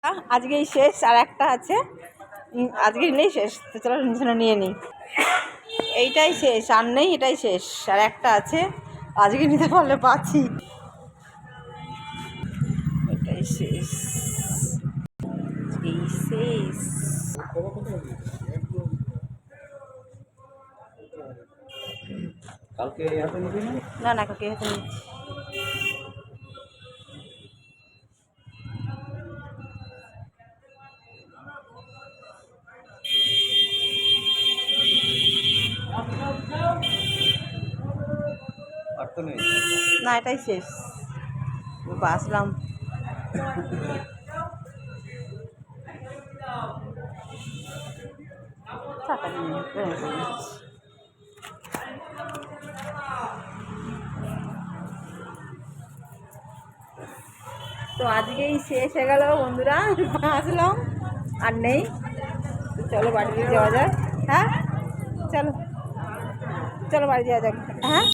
আজকেই শেষ, আর একটা আছে, আজকে নিলেই শেষ। তো চলো নিচে নিয়ে নিই, এইটাই শেষ, আর নেই, এটাই শেষ, আর একটা আছে, আজকে নিতে পারলে পাচ্ছি। এটাই শেষ, এই শেষ। কালকে হাতে নিবি না? না না, কালকে হাতে নিচ্ছি। আর তো নেই না, এটাই শেষ, বাসলাম। তো আজকেই শেষ হয়ে গেল বন্ধুরা, আসলাম, আর নেই। তো চলো বাড়ি যাওয়া যাক। হ্যাঁ চলো, চলো বাড়ি যাওয়া যাক। হ্যাঁ।